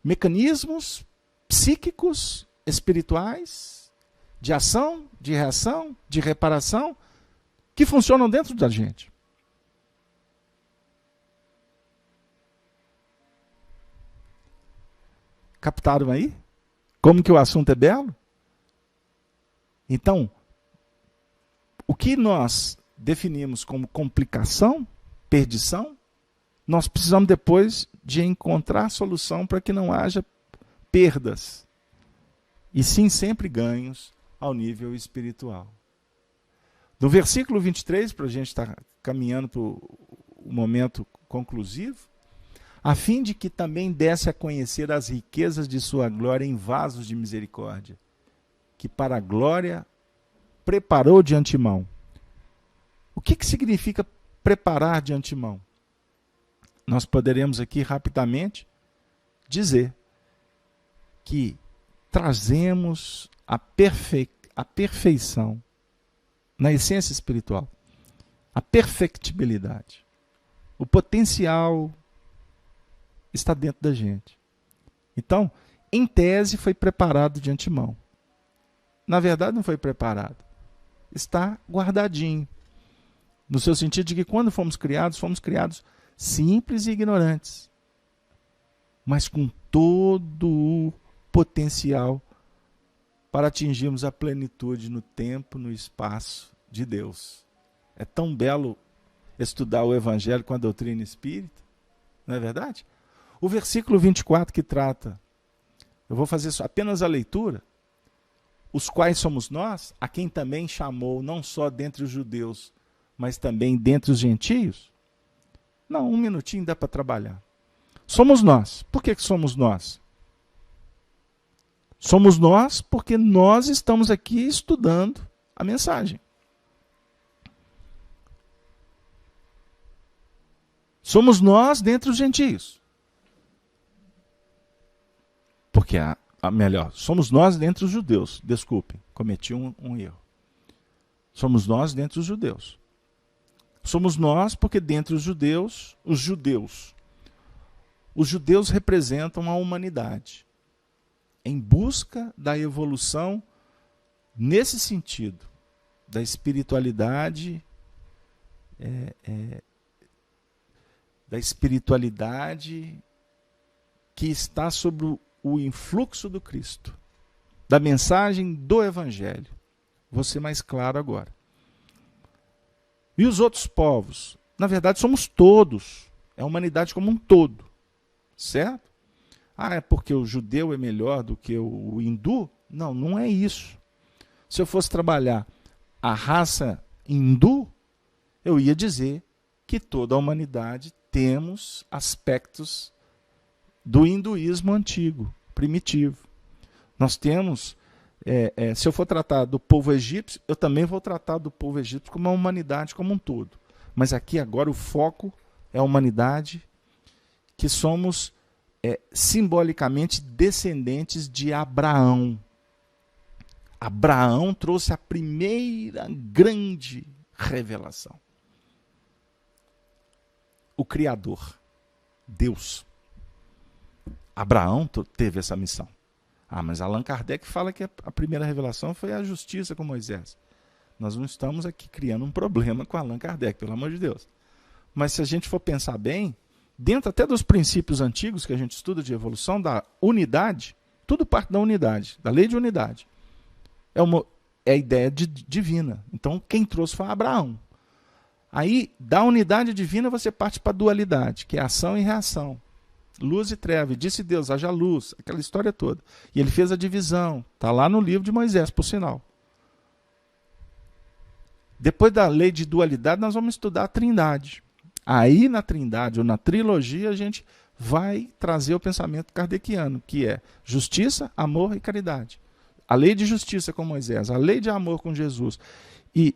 A: mecanismos psíquicos, espirituais, de ação, de reação, de reparação, que funcionam dentro da gente. Captaram aí? Como que o assunto é belo? Então, o que nós definimos como complicação, perdição, nós precisamos depois de encontrar solução para que não haja perdas, e sim sempre ganhos ao nível espiritual. No versículo 23, para a gente estar caminhando para o momento conclusivo, a fim de que também desse a conhecer as riquezas de sua glória em vasos de misericórdia, que para a glória preparou de antemão. O que significa preparar de antemão? Nós poderemos aqui rapidamente dizer que trazemos a perfeição na essência espiritual, a perfectibilidade. O potencial está dentro da gente. Então, em tese, foi preparado de antemão. Na verdade, não foi preparado. Está guardadinho. No seu sentido de que quando fomos criados simples e ignorantes, mas com todo o potencial para atingirmos a plenitude no tempo, no espaço de Deus. É tão belo estudar o Evangelho com a doutrina espírita, não é verdade? O versículo 24 que trata, eu vou fazer apenas a leitura, os quais somos nós, a quem também chamou não só dentre os judeus, mas também dentre os gentios. Não, um minutinho dá para trabalhar. Somos nós. Por que somos nós? Somos nós porque nós estamos aqui estudando a mensagem. Somos nós dentre os gentios. Porque, melhor, somos nós dentre os judeus. Desculpem, cometi um erro. Somos nós dentre os judeus. Somos nós porque dentre os judeus representam a humanidade em busca da evolução nesse sentido, da espiritualidade, que está sobre o influxo do Cristo, da mensagem do Evangelho. Vou ser mais claro agora. E os outros povos? Na verdade, somos todos. É a humanidade como um todo. Certo? É porque o judeu é melhor do que o hindu? Não, não é isso. Se eu fosse trabalhar a raça hindu, eu ia dizer que toda a humanidade temos aspectos do hinduísmo antigo, primitivo. Nós temos... se eu for tratar do povo egípcio, eu também vou tratar do povo egípcio como uma humanidade como um todo. Mas aqui agora o foco é a humanidade, que somos simbolicamente descendentes de Abraão. Abraão trouxe a primeira grande revelação. O Criador, Deus. Abraão teve essa missão. Mas Allan Kardec fala que a primeira revelação foi a justiça com Moisés. Nós não estamos aqui criando um problema com Allan Kardec, pelo amor de Deus. Mas se a gente for pensar bem, dentro até dos princípios antigos que a gente estuda de evolução, da unidade, Tudo parte da unidade, da lei de unidade. É a ideia divina. Então, quem trouxe foi Abraão. Aí, da unidade divina, você parte para a dualidade, que é ação e reação. Luz e treva. E disse Deus, haja luz. Aquela história toda. E ele fez a divisão. Está lá no livro de Moisés, por sinal. Depois da lei de dualidade, nós vamos estudar a trindade. Aí, na trindade, ou na trilogia, a gente vai trazer o pensamento kardeciano, que é justiça, amor e caridade. A lei de justiça com Moisés, a lei de amor com Jesus. E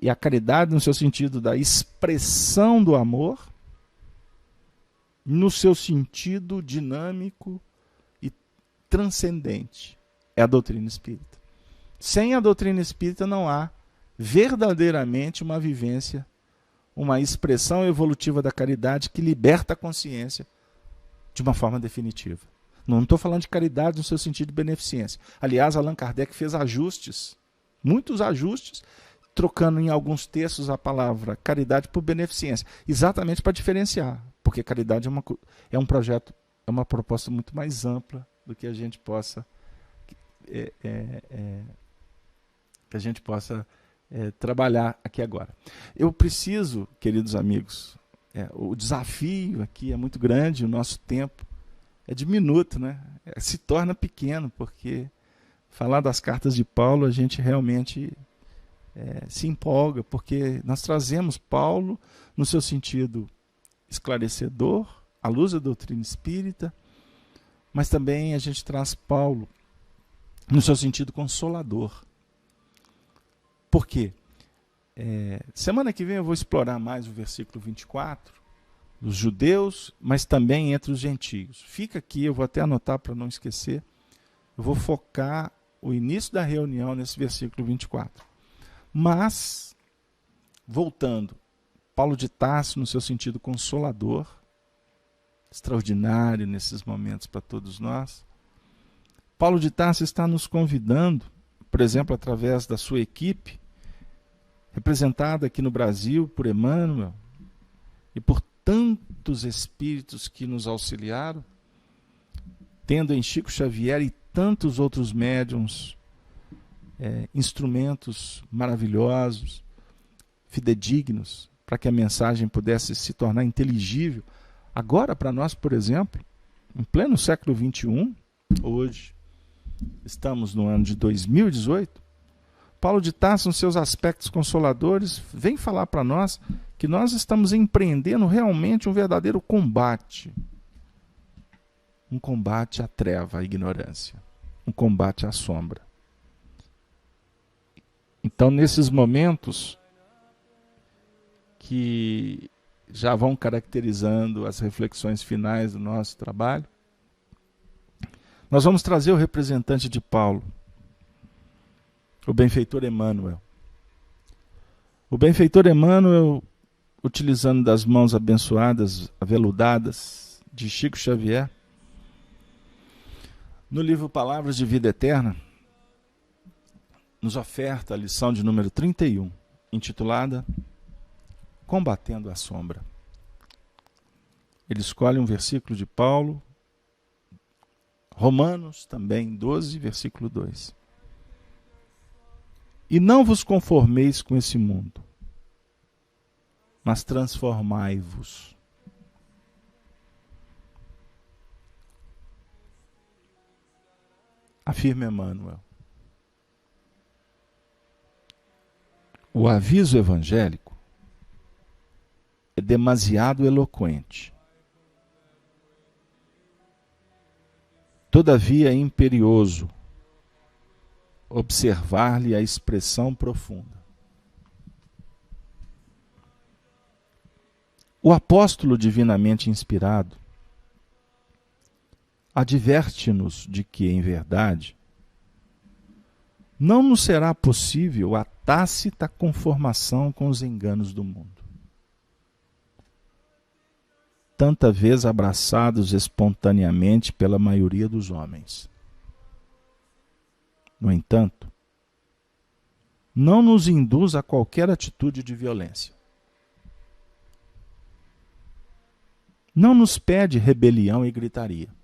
A: a caridade no seu sentido da expressão do amor, no seu sentido dinâmico e transcendente. É a doutrina espírita. Sem a doutrina espírita não há verdadeiramente uma vivência, uma expressão evolutiva da caridade que liberta a consciência de uma forma definitiva. Não estou falando de caridade no seu sentido de beneficência. Aliás, Allan Kardec fez ajustes, muitos ajustes, trocando em alguns textos a palavra caridade por beneficência, exatamente para diferenciar, porque caridade é um projeto, é uma proposta muito mais ampla do que a gente possa trabalhar aqui agora. Eu preciso, queridos amigos, o desafio aqui é muito grande, o nosso tempo é diminuto, né? Se torna pequeno, porque falar das cartas de Paulo, a gente realmente se empolga, porque nós trazemos Paulo no seu sentido esclarecedor, à luz da doutrina espírita, mas também a gente traz Paulo no seu sentido consolador. Por quê? Semana que vem eu vou explorar mais o versículo 24, dos judeus, mas também entre os gentios. Fica aqui, eu vou até anotar para não esquecer, eu vou focar o início da reunião nesse versículo 24. Mas, voltando, Paulo de Tarso, no seu sentido consolador, extraordinário nesses momentos para todos nós, Paulo de Tarso está nos convidando, por exemplo, através da sua equipe, representada aqui no Brasil por Emmanuel e por tantos espíritos que nos auxiliaram, tendo em Chico Xavier e tantos outros médiuns instrumentos maravilhosos, fidedignos, para que a mensagem pudesse se tornar inteligível. Agora, para nós, por exemplo, em pleno século XXI, hoje, estamos no ano de 2018, Paulo de Tarso, nos seus aspectos consoladores, vem falar para nós que nós estamos empreendendo realmente um verdadeiro combate. Um combate à treva, à ignorância. Um combate à sombra. Então, nesses momentos que já vão caracterizando as reflexões finais do nosso trabalho, nós vamos trazer o representante de Paulo, o benfeitor Emmanuel. O benfeitor Emmanuel, utilizando das mãos abençoadas, aveludadas de Chico Xavier, no livro Palavras de Vida Eterna, nos oferta a lição de número 31, intitulada Combatendo a Sombra. Ele escolhe um versículo de Paulo, Romanos também, 12, versículo 2. E não vos conformeis com esse mundo, mas transformai-vos. Afirma Emmanuel. O aviso evangélico é demasiado eloquente. Todavia é imperioso observar-lhe a expressão profunda. O apóstolo divinamente inspirado adverte-nos de que, em verdade, não nos será possível a tácita conformação com os enganos do mundo. Tanta vez abraçados espontaneamente pela maioria dos homens. No entanto, não nos induz a qualquer atitude de violência. Não nos pede rebelião e gritaria.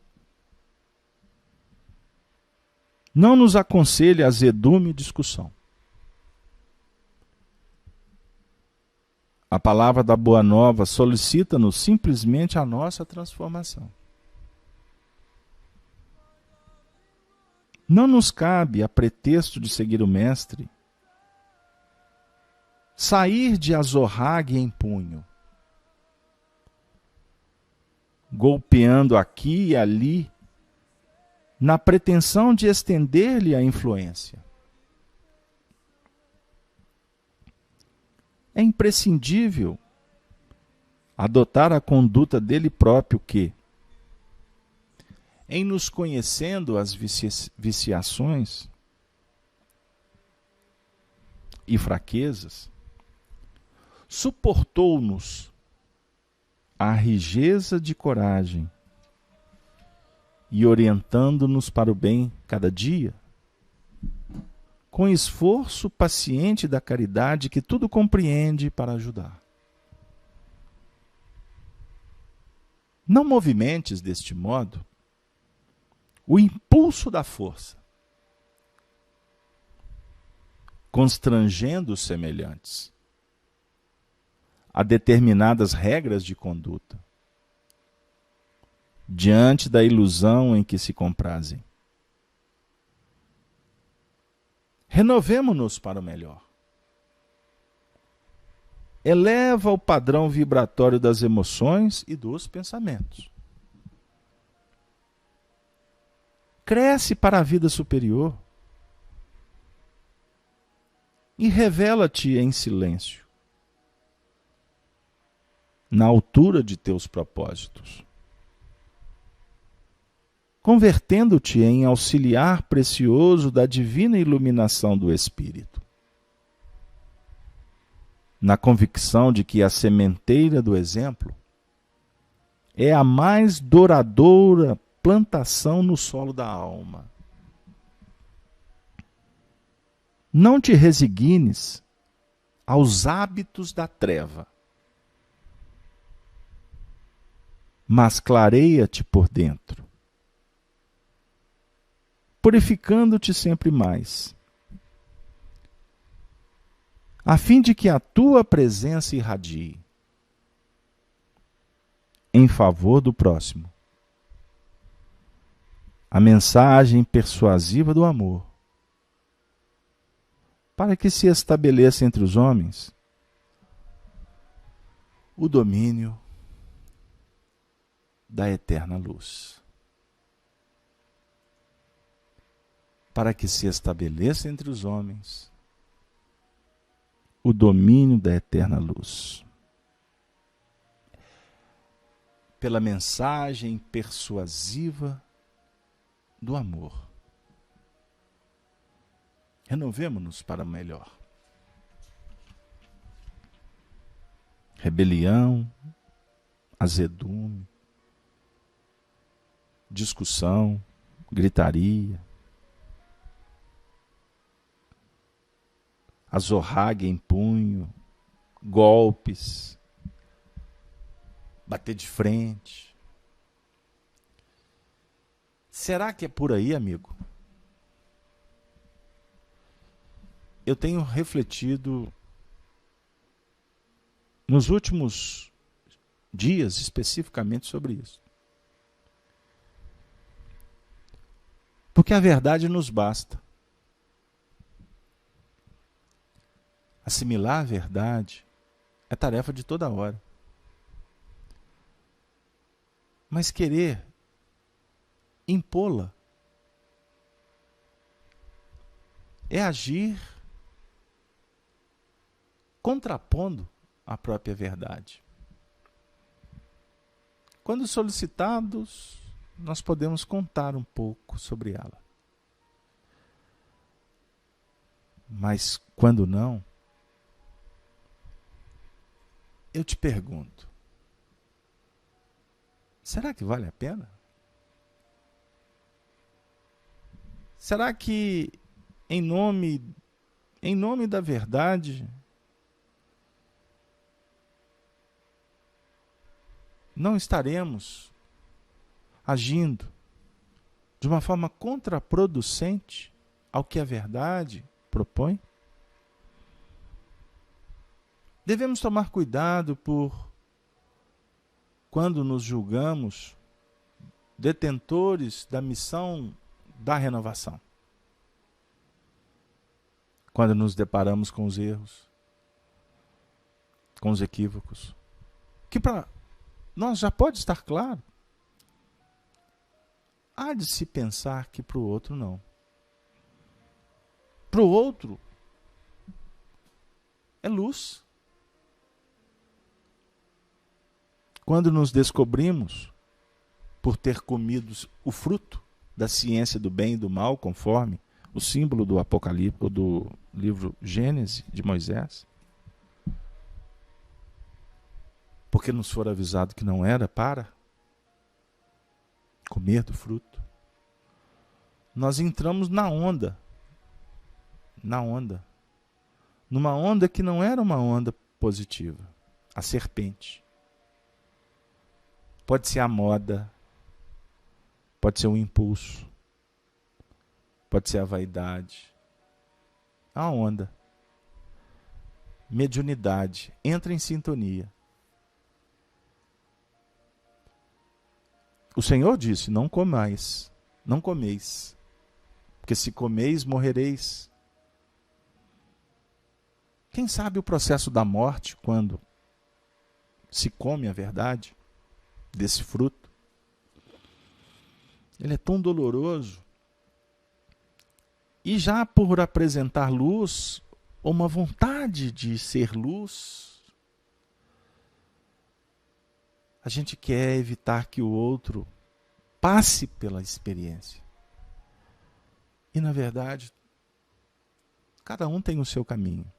A: Não nos aconselha azedume e discussão. A palavra da Boa Nova solicita-nos simplesmente a nossa transformação. Não nos cabe, a pretexto de seguir o Mestre, sair de azorrague em punho, golpeando aqui e ali, na pretensão de estender-lhe a influência. É imprescindível adotar a conduta dele próprio que, em nos conhecendo as viciações e fraquezas, suportou-nos a rigidez de coragem e orientando-nos para o bem cada dia, com esforço paciente da caridade que tudo compreende para ajudar. Não movimentes deste modo o impulso da força, constrangendo os semelhantes a determinadas regras de conduta, diante da ilusão em que se comprazem. Renovemo-nos para o melhor. Eleva o padrão vibratório das emoções e dos pensamentos. Cresce para a vida superior. E revela-te em silêncio, na altura de teus propósitos, convertendo-te em auxiliar precioso da divina iluminação do Espírito, na convicção de que a sementeira do exemplo é a mais douradoura plantação no solo da alma. Não te resignes aos hábitos da treva, mas clareia-te por dentro, purificando-te sempre mais, a fim de que a tua presença irradie em favor do próximo a mensagem persuasiva do amor, para que se estabeleça entre os homens o domínio da eterna luz. Para que se estabeleça entre os homens o domínio da eterna luz. Pela mensagem persuasiva do amor. Renovemo-nos para o melhor. Rebelião, azedume, discussão, gritaria, azorrague em punho, golpes, bater de frente. Será que é por aí, amigo? Eu tenho refletido nos últimos dias especificamente sobre isso. Porque a verdade nos basta. Assimilar a verdade é tarefa de toda hora. Mas querer impô-la é agir contrapondo a própria verdade. Quando solicitados, nós podemos contar um pouco sobre ela. Mas quando não, eu te pergunto, será que vale a pena? Será que em nome da verdade não estaremos agindo de uma forma contraproducente ao que a verdade propõe? Devemos tomar cuidado quando nos julgamos detentores da missão da renovação. Quando nos deparamos com os erros, com os equívocos, que para nós já pode estar claro, há de se pensar que para o outro não. Para o outro é luz. Quando nos descobrimos por ter comido o fruto da ciência do bem e do mal, conforme o símbolo do Apocalipse, do livro Gênesis de Moisés, porque nos for avisado que não era para comer do fruto, nós entramos numa onda que não era uma onda positiva, a serpente. Pode ser a moda, pode ser o impulso, pode ser a vaidade, a onda, mediunidade, entra em sintonia. O Senhor disse: não comeis, porque se comeis, morrereis. Quem sabe o processo da morte, quando se come a verdade desse fruto, ele é tão doloroso. E já por apresentar luz, ou uma vontade de ser luz, a gente quer evitar que o outro passe pela experiência. E, na verdade, cada um tem o seu caminho.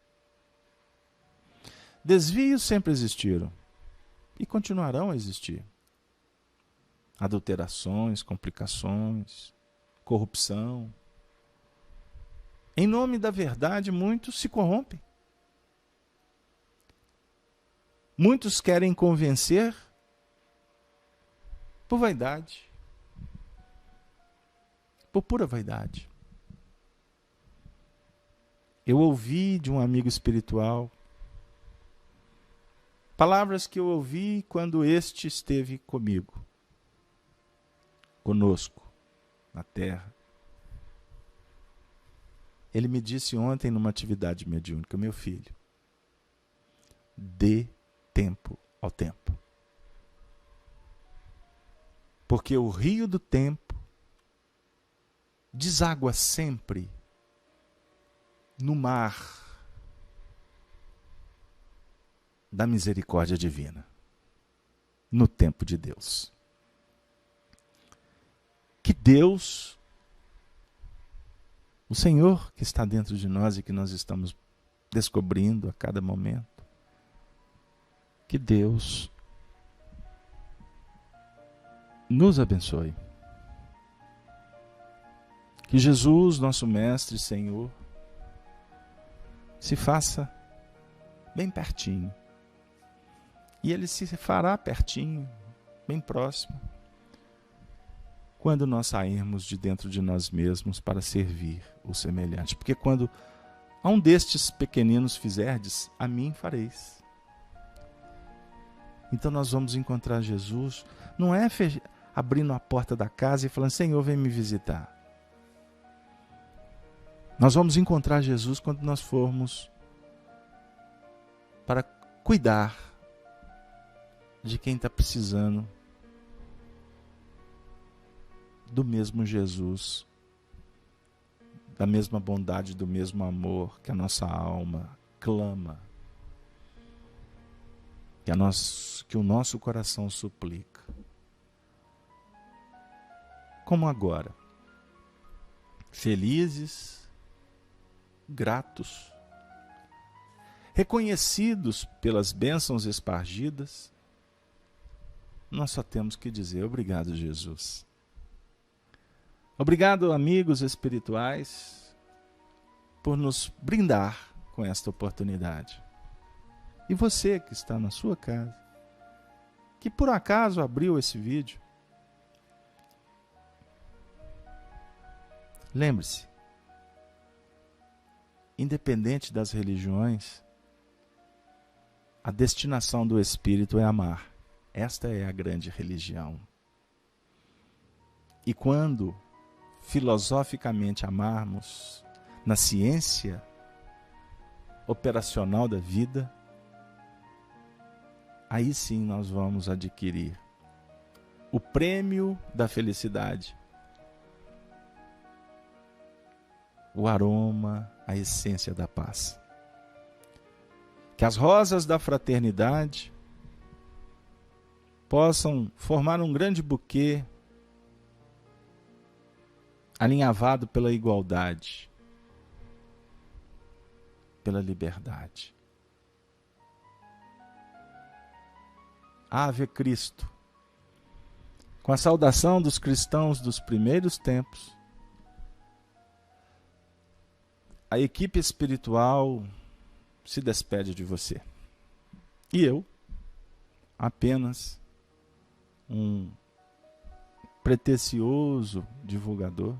A: Desvios sempre existiram e continuarão a existir. Adulterações, complicações, corrupção. Em nome da verdade, muitos se corrompem. Muitos querem convencer por vaidade, por pura vaidade. Eu ouvi de um amigo espiritual palavras que eu ouvi quando este esteve conosco, na terra. Ele me disse ontem numa atividade mediúnica: meu filho, dê tempo ao tempo. Porque o rio do tempo deságua sempre no mar da misericórdia divina, no tempo de Deus. Que Deus, o Senhor que está dentro de nós e que nós estamos descobrindo a cada momento, que Deus nos abençoe. Que Jesus, nosso Mestre e Senhor, se faça bem pertinho. E Ele se fará pertinho, bem próximo, quando nós sairmos de dentro de nós mesmos para servir o semelhante. Porque quando a um destes pequeninos fizerdes, a mim fareis. Então nós vamos encontrar Jesus, não é abrindo a porta da casa e falando: Senhor, vem me visitar. Nós vamos encontrar Jesus quando nós formos para cuidar de quem está precisando do mesmo Jesus, da mesma bondade, do mesmo amor que a nossa alma clama, que o nosso coração suplica. Como agora, felizes, gratos, reconhecidos pelas bênçãos espargidas, nós só temos que dizer: obrigado, Jesus. Obrigado, amigos espirituais, por nos brindar com esta oportunidade. E você que está na sua casa, que por acaso abriu esse vídeo, Lembre-se, independente das religiões, a destinação do Espírito é amar. Esta é a grande religião. E quando filosoficamente amarmos, na ciência operacional da vida, aí sim nós vamos adquirir o prêmio da felicidade, o aroma, a essência da paz. Que as rosas da fraternidade possam formar um grande buquê alinhavado pela igualdade, pela liberdade. Ave Cristo. Com a saudação dos cristãos dos primeiros tempos, a equipe espiritual se despede de você. E eu, apenas um pretensioso divulgador,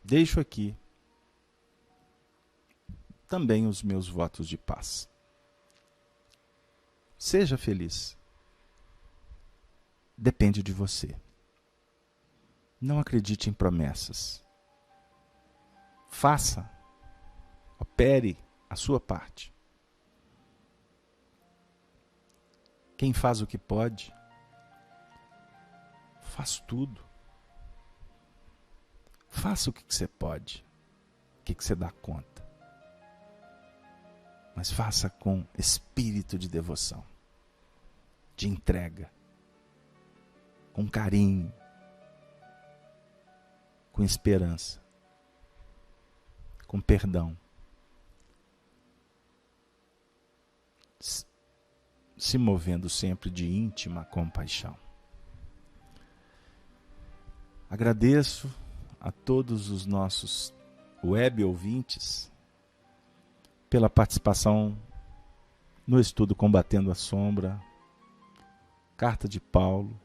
A: deixo aqui também os meus votos de paz. Seja feliz. Depende de você. Não acredite em promessas. Faça, opere a sua parte. Quem faz o que pode, faz tudo. Faça o que você pode, o que você dá conta. Mas faça com espírito de devoção, de entrega, com carinho, com esperança, com perdão. Se movendo sempre de íntima compaixão. Agradeço a todos os nossos web ouvintes pela participação no estudo Combatendo a Sombra, Carta de Paulo,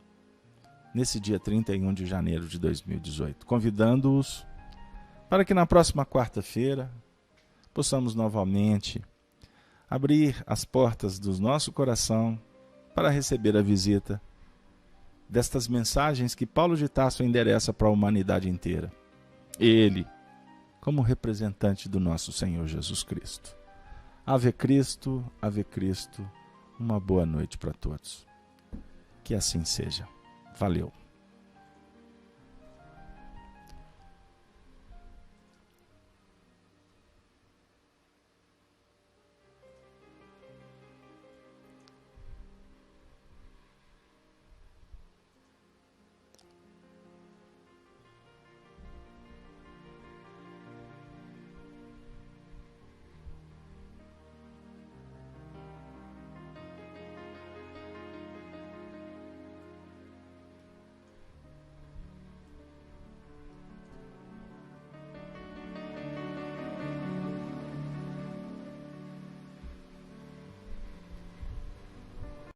A: nesse dia 31 de janeiro de 2018, convidando-os para que na próxima quarta-feira possamos novamente abrir as portas do nosso coração para receber a visita destas mensagens que Paulo de Tarso endereça para a humanidade inteira. Ele, como representante do nosso Senhor Jesus Cristo. Ave Cristo, uma boa noite para todos. Que assim seja. Valeu.